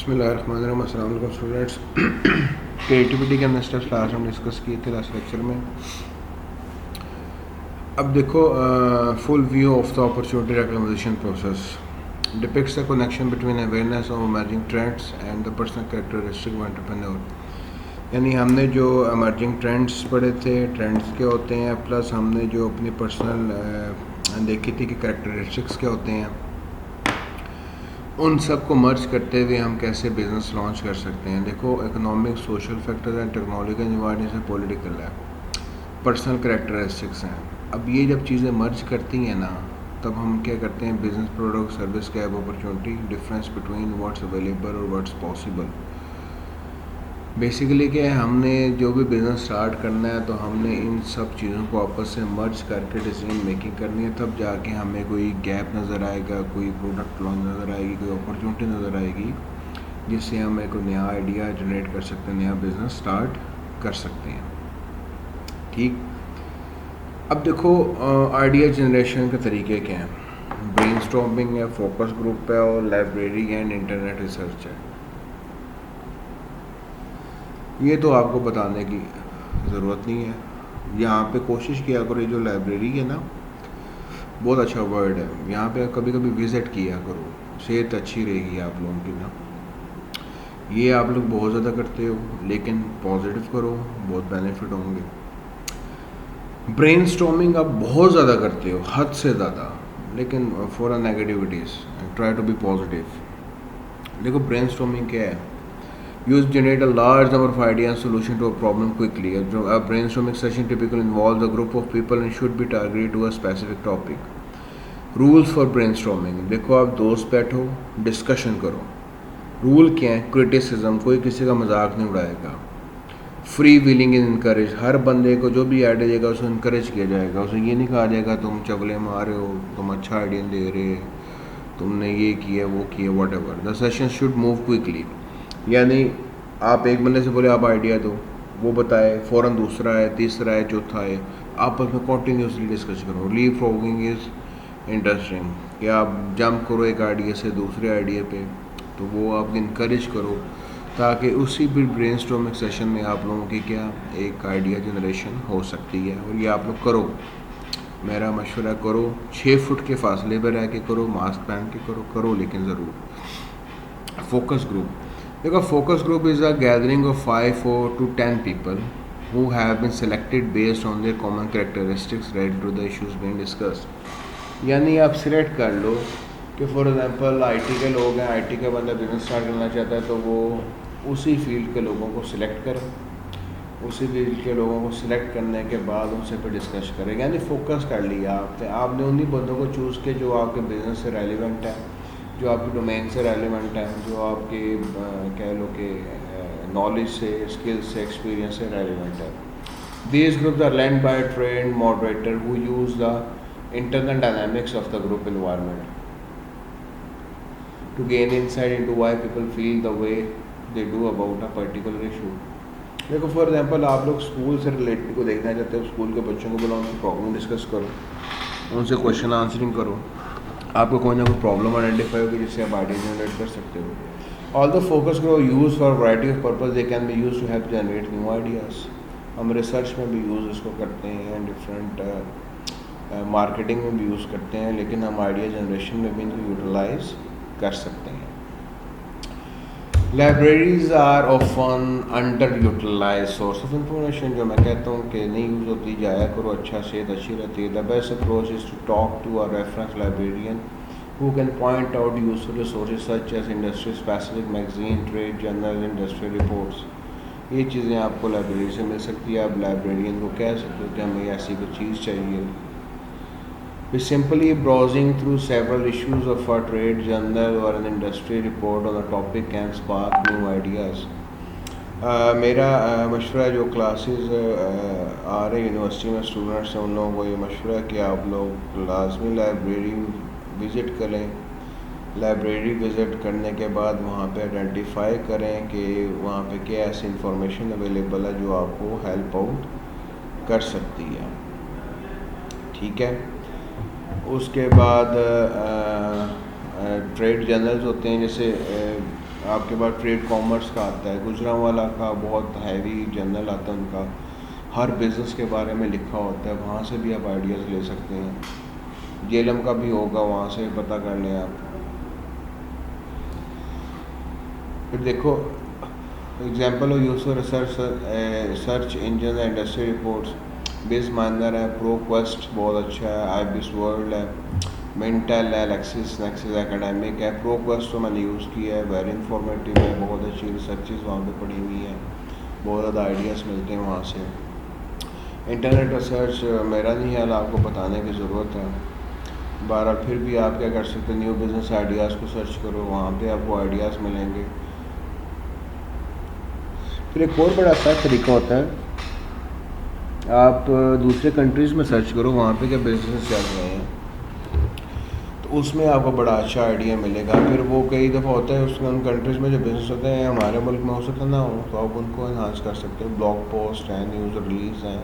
बिस्मिल्लाहिर्रहमानिर्रहीम। अस्सलाम वालेकुम स्टूडेंट्स। क्रिएटिविटी के हमने स्टेप्स क्लास में डिस्कस किए थे लास्ट लेक्चर में। अब देखो, full view of the opportunity recognition process depicts the connection between awareness of emerging trends and the personal characteristic of entrepreneur. यानी हमने जो इमर्जिंग ट्रेंड्स पढ़े थे, ट्रेंड्स क्या होते हैं, प्लस हमने जो अपनी पर्सनल देखी थी कि कैरेक्टरिस्टिक्स क्या होते हैं, उन सब को मर्ज करते हुए हम कैसे बिज़नेस लॉन्च कर सकते हैं। देखो, economic, social factors and technological environment से पॉलिटिकल है, पर्सनल कैरेक्टरिस्टिक्स हैं। अब ये जब चीज़ें मर्ज करती हैं ना, तब हम क्या करते हैं, business, product, service, gap, opportunity, difference between what's available और व्हाट्स पॉसिबल। बेसिकली क्या है, हमने जो भी बिज़नेस स्टार्ट करना है तो हमने इन सब चीज़ों को आपस से मर्ज करके डिसीजन मेकिंग करनी है, तब जाके हमें कोई गैप नज़र आएगा, कोई प्रोडक्ट लॉन्च नज़र आएगी, कोई अपॉर्चुनिटी नज़र आएगी, जिससे हम एक नया आइडिया जनरेट कर सकते हैं, नया बिज़नेस स्टार्ट कर सकते हैं। ठीक। अब देखो, आइडिया जनरेशन के तरीके क्या हैं। ब्रेनस्टॉर्मिंग है, फोकस ग्रुप है, और लाइब्रेरी एंड इंटरनेट रिसर्च है। ये तो आपको बताने की ज़रूरत नहीं है। यहाँ पे कोशिश किया करो, ये जो लाइब्रेरी है ना, बहुत अच्छा वर्ड है, यहाँ पे कभी कभी विज़िट किया करो, सेहत अच्छी रहेगी आप लोगों की ना। ये आप लोग बहुत ज़्यादा करते हो, लेकिन पॉजिटिव करो, बहुत बेनिफिट होंगे। ब्रेनस्टॉर्मिंग आप बहुत ज़्यादा करते हो, हद से ज़्यादा, लेकिन for a negativities try to be positive. देखो, ब्रेनस्टॉर्मिंग क्या है, You generate a large number of ideas and solution to a problem quickly. A brainstorming session typically involves a group of people and should be targeted to a specific topic. Rules for brainstorming. देखो, आप दोस्त बैठो, discussion करो। Rule क्या है, criticism, कोई किसी का मजाक नहीं उड़ाएगा। फ्री विलिंग इज इनकरेज, हर बंदे को जो भी आइडिया देगा उसे इनकरेज किया जाएगा। उसे ये नहीं कहा जाएगा तुम चगले मार रहे हो, तुम अच्छा आइडिया दे रहे, तुमने ये किया वो किया, what ever. The session should move quickly, यानी आप एक बंदे से बोले आप आइडिया दो, वो बताए, फ़ौरन दूसरा है, तीसरा है, चौथा है, आपस में कॉन्टीन्यूसली डिस्कस करो। लीव फ्रॉगिंग इज़ इंटरेस्टिंग, कि आप जंप करो एक आइडिया से दूसरे आइडिया पे, तो वो आप इनकरेज करो, ताकि उसी भी ब्रेनस्टॉर्मिंग सेशन में आप लोगों की क्या एक आइडिया जनरेशन हो सकती है। और ये आप लोग करो, मेरा मशवरा करो, 6 फुट के फासले पर रह के करो, मास्क पहन के करो, लेकिन ज़रूर। फोकस ग्रुप, देखो, focus group is a gathering of 5 to 10 people who have been selected based on their common characteristics related to the issues being discussed। यानी आप सिलेक्ट कर लो कि फॉर एग्जांपल IT के लोग हैं, IT का बंदा बिजनेस स्टार्ट करना चाहता है, तो वो उसी फील्ड के लोगों को सिलेक्ट करें, उसी फील्ड के लोगों को सिलेक्ट करने के बाद उनसे फिर डिस्कस करें। यानी फोकस कर लिया आपने उन्हीं बंदों को चूज़ किया जो आपके बिज़नेस से रेलिवेंट है, जो आपके डोमेन से रेलिवेंट है, जो आपके कह लो कि नॉलेज से, स्किल्स से, एक्सपीरियंस से रेलिवेंट है। These groups are led by trained moderator who use the internal dynamics of the group environment to gain insight into why people feel the way they do about a particular issue. देखो, for example आप लोग school से related को देखना चाहते हो, school के बच्चों को बुलाओ, उनकी प्रॉब्लम डिस्कस करो, उनसे क्वेश्चन आंसरिंग करो, आपको कोई ना कोई प्रॉब्लम आइडेंटिफाई होगी जिससे आप आइडिया जनरेट कर सकते हो। All the focus group use for variety of purpose, they can be use to help generate new ideas. हम रिसर्च में भी यूज़ इसको करते हैं, डिफरेंट मार्केटिंग में भी यूज़ करते हैं, लेकिन हम आइडिया जनरेशन में भी इनको यूटिलाइज कर सकते हैं। Libraries are often under utilise source of information, जो मैं कहता हूँ कि नहीं यूज़ होती, जाया करो, अच्छा सेहत अच्छी रहती है। The best approach is to talk to a reference librarian who can point out useful resources such as industry specific magazine, trade journal, industry reports। ये चीज़ें आपको लाइब्रेरी से मिल सकती है। आप लाइब्रेरियन को कह सकते हो कि हमें ऐसी कोई चीज़ चाहिए। We simply browsing through several issues of a trade journal or an industry report on a topic can spark new ideas। मेरा मशवरा जो क्लासेस आ रहे यूनिवर्सिटी में स्टूडेंट्स हैं, उन लोगों को ये मशवरा कि आप लोग लाजमी लाइब्रेरी विज़िट करें। लाइब्रेरी विज़िट करने के बाद वहाँ पे आइडेंटिफाई करें कि वहाँ पे क्या ऐसी इंफॉर्मेशन अवेलेबल है जो आपको हेल्प आउट कर सकती है। ठीक है। उसके बाद ट्रेड जर्नल्स होते हैं, जैसे आपके पास ट्रेड कॉमर्स का आता है, गुजरांवाला का बहुत हैवी जर्नल आता है उनका, हर बिज़नेस के बारे में लिखा होता है, वहाँ से भी आप आइडियाज़ ले सकते हैं। जेलम का भी होगा, वहाँ से पता कर लें आप। फिर देखो example of use for search engine industry reports, बिज माइनर है, प्रो क्वेस्ट बहुत अच्छा है, आई बिस वर्ल्ड है, मिंटल है, लेक्सिस नेक्सिस एकेडमिक है। प्रो क्वेस्ट तो मैंने यूज़ किया है, वेरी इन्फॉर्मेटिव है, बहुत अच्छी रिसर्चेज वहाँ पे पड़ी हुई हैं, बहुत ज़्यादा आइडियाज़ मिलते हैं वहाँ से। इंटरनेट रिसर्च मेरा नहीं है, आपको बताने की ज़रूरत है। बहरहाल फिर भी आप क्या कर सकते हैं, न्यू बिज़नेस आइडियाज़ को सर्च करो, वहाँ पे आपको आइडियाज़ मिलेंगे। फिर एक और बड़ा आसान तरीका होता है, आप दूसरे कंट्रीज़ में सर्च करो वहाँ पे क्या बिज़नेस चल रहे हैं, तो उसमें आपको बड़ा अच्छा आइडिया मिलेगा। फिर वो कई दफ़ा होता है उन कंट्रीज़ में जो बिज़नेस होते हैं हमारे मुल्क में हो सकता ना हो, तो आप उनको इन्हांस कर सकते हो। ब्लॉग पोस्ट हैं, न्यूज़ रिलीज़ हैं,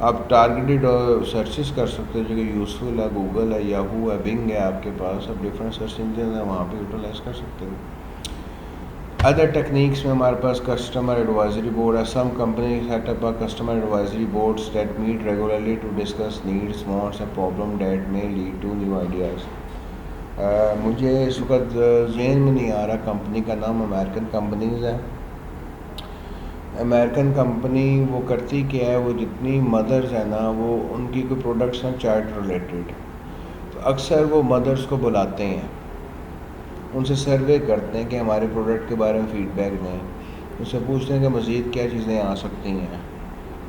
आप टारगेटेड सर्चेस कर सकते हो जो कि यूज़फुल है। गूगल है, याहू है, बिंग है, आपके पास अब डिफरेंट सर्च इंजन है, वहाँ पे यूटिलाइज़ कर सकते हो। अदर टेक्निक्स में हमारे पास कस्टमर एडवाइजरी बोर्ड है। Some company set up a customer advisory boards that meet regularly to discuss needs, wants and problem that may lead to new ideas. मुझे इस वक्त ज़हन में नहीं आ रहा कंपनी का नाम, अमेरिकन कंपनीज़ है। अमेरिकन कंपनी वो करती क्या है, वो जितनी मदर्स हैं ना, वो उनकी कोई प्रोडक्ट्स हैं चाइल्ड रिलेटेड, तो अक्सर वो मदर्स को बुलाते हैं, उनसे सर्वे करते हैं कि हमारे प्रोडक्ट के बारे में फ़ीडबैक दें, उनसे पूछते हैं कि मज़ीद क्या चीज़ें आ सकती हैं।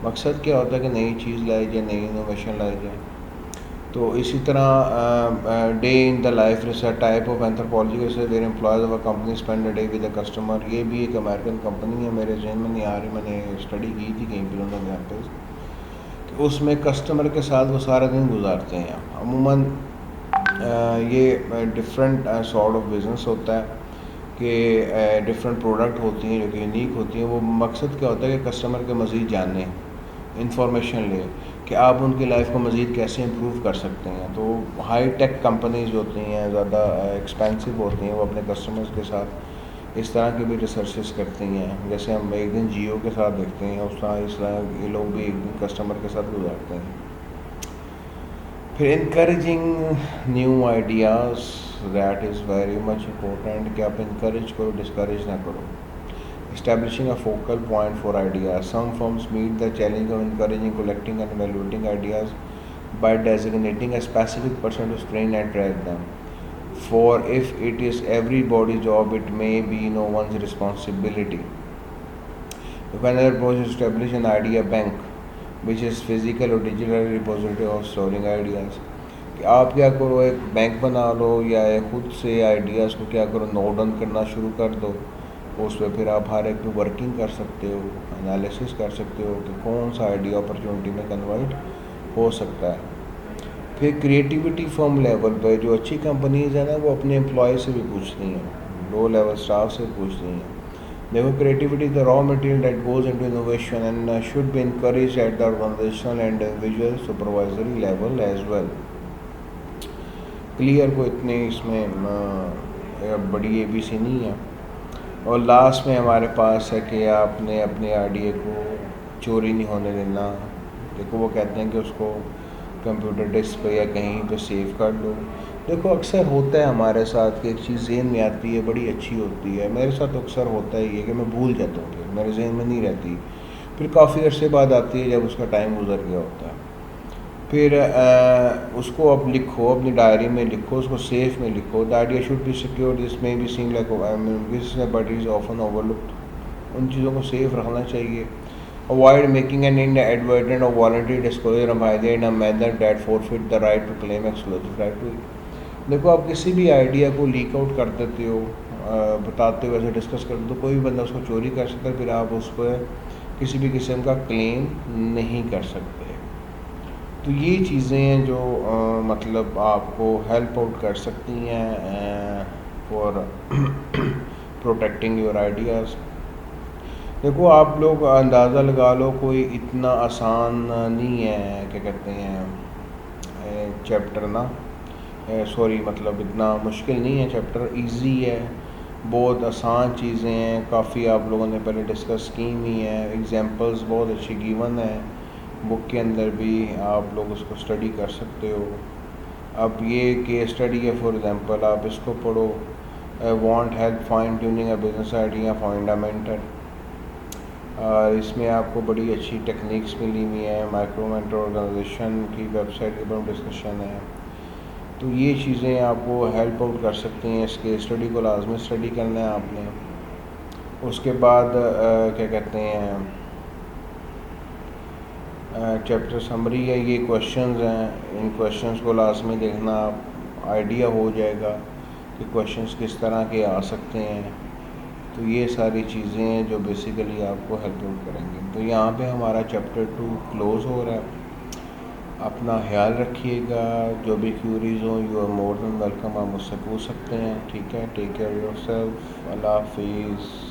मकसद क्या होता है कि नई चीज़ लाई जाए, नई इनोवेशन लाई जाए। तो इसी तरह day in the life research type of anthropology के where employees of a company spend a day with the customer, ये भी एक अमेरिकन कंपनी है, मेरे जहन में नहीं आ रही, मैंने स्टडी की थी कहीं पर उन्होंने यहाँ पे, कि उसमें कस्टमर के साथ वो सारा दिन गुजारते हैं। अमूमन ये डिफरेंट सॉर्ट ऑफ बिज़नेस होता है कि डिफरेंट प्रोडक्ट होती हैं जो कि यूनिक होती हैं। वो मकसद क्या होता है कि कस्टमर के मज़ीद जाने, इंफॉर्मेशन लें कि आप उनकी लाइफ को मज़ीद कैसे इम्प्रूव कर सकते हैं। तो हाई टेक कंपनीज होती हैं, ज़्यादा एक्सपेंसिव होती हैं, वो अपने कस्टमर्स के साथ इस तरह की भी रिसर्चेस करती हैं। जैसे हम एक दिन जियो के साथ देखते हैं, उस तरह इस तरह ये लोग भी एक दिन कस्टमर के साथ गुजारते हैं। फिर encouraging new ideas, that is very much important कि आप इनकरेज करो, डिस्करेज ना करो। Establishing a focal point for ideas. Some firms meet the challenge of encouraging, collecting, and evaluating ideas by designating a specific person to screen and track them. For if it is everybody's job, it may be no one's responsibility. Another approach is to establish an idea bank, which is physical or digital repository of storing ideas. कि आप क्या करो, एक bank बना लो या खुद से ideas को क्या करो, नोट डाउन करना शुरू कर दो। उस पर फिर आप हर एक पे वर्किंग कर सकते हो, एनालिसिस कर सकते हो कि कौन सा आइडिया अपॉर्चुनिटी में कन्वर्ट हो सकता है। फिर क्रिएटिविटी फर्म लेवल पे जो अच्छी कंपनीज है ना, वो अपने एम्प्लॉय से भी पूछती हैं, लो लेवल स्टाफ से पूछती हैं। देखो creativity the raw material that goes into innovation and should be encouraged at the organisational and individual supervisory level as well. Clear को इतने इसमें बड़ी ABC नहीं है। और लास्ट में हमारे पास है कि आपने अपने आइडिया को चोरी नहीं होने देना। देखो वो कहते हैं कि उसको कंप्यूटर डिस्क पे या कहीं पे सेव कर लो। देखो अक्सर होता है हमारे साथ कि एक चीज़ ज़हन में आती है, बड़ी अच्छी होती है, मेरे साथ अक्सर होता ही है कि मैं भूल जाता हूँ, फिर मेरे जहन में नहीं रहती, फिर काफ़ी अरसे बाद आती है जब उसका टाइम गुजर गया होता है। फिर उसको अब लिखो, अपनी डायरी में लिखो, उसको सेफ में लिखो। The idea should be secure, this में भी seem like but is often overlooked. उन चीज़ों को सेफ रखना चाहिए। Avoid making an inadvertent or voluntary disclosure of idea in a manner that forfeit the right to claim exclusive right to. देखो आप किसी भी आइडिया को लीक आउट कर देते हो, बताते हो, ऐसे डिस्कस करते हो, तो कोई भी बंदा उसको चोरी कर सकता है, फिर आप उस पर किसी भी किस्म का क्लेम नहीं कर सकते। तो ये चीज़ें हैं जो मतलब आपको हेल्प आउट कर सकती हैं फॉर प्रोटेक्टिंग योर आइडियाज़। देखो आप लोग अंदाज़ा लगा लो, कोई इतना आसान नहीं है, क्या कहते हैं चैप्टर ना, सॉरी मतलब इतना मुश्किल नहीं है चैप्टर, इजी है। बहुत आसान चीज़ें हैं, काफ़ी आप लोगों ने पहले डिस्कस की हुई हैं, एग्जांपल्स बहुत अच्छी गिवन है बुक के अंदर भी, आप लोग उसको स्टडी कर सकते हो। अब ये केस स्टडी है फॉर एग्जांपल, आप इसको पढ़ो, want help fine tuning a business idea fundamental, और इसमें आपको बड़ी अच्छी टेक्निक्स मिली हुई हैं, माइक्रोमेंटर ऑर्गेनाइजेशन की वेबसाइट के ऊपर डिस्कशन है। तो ये चीज़ें आपको हेल्प आउट कर सकती हैं, इसके स्टडी को लाजमी स्टडी करना है आपने। उसके बाद क्या कहते हैं, चैप्टर समरी है, ये क्वेश्चंस हैं, इन क्वेश्चंस को लाजमी देखना, आइडिया हो जाएगा कि क्वेश्चंस किस तरह के आ सकते हैं। तो ये सारी चीज़ें हैं जो बेसिकली आपको हेल्प आउट करेंगे। तो यहाँ पे हमारा चैप्टर 2 क्लोज़ हो रहा है। अपना ख्याल रखिएगा, जो भी क्यूरीज हो you are more than welcome, आप मुझसे पूछ सकते हैं। ठीक है, टेक केयर योरसेल्फ, अल्लाह हाफिज़।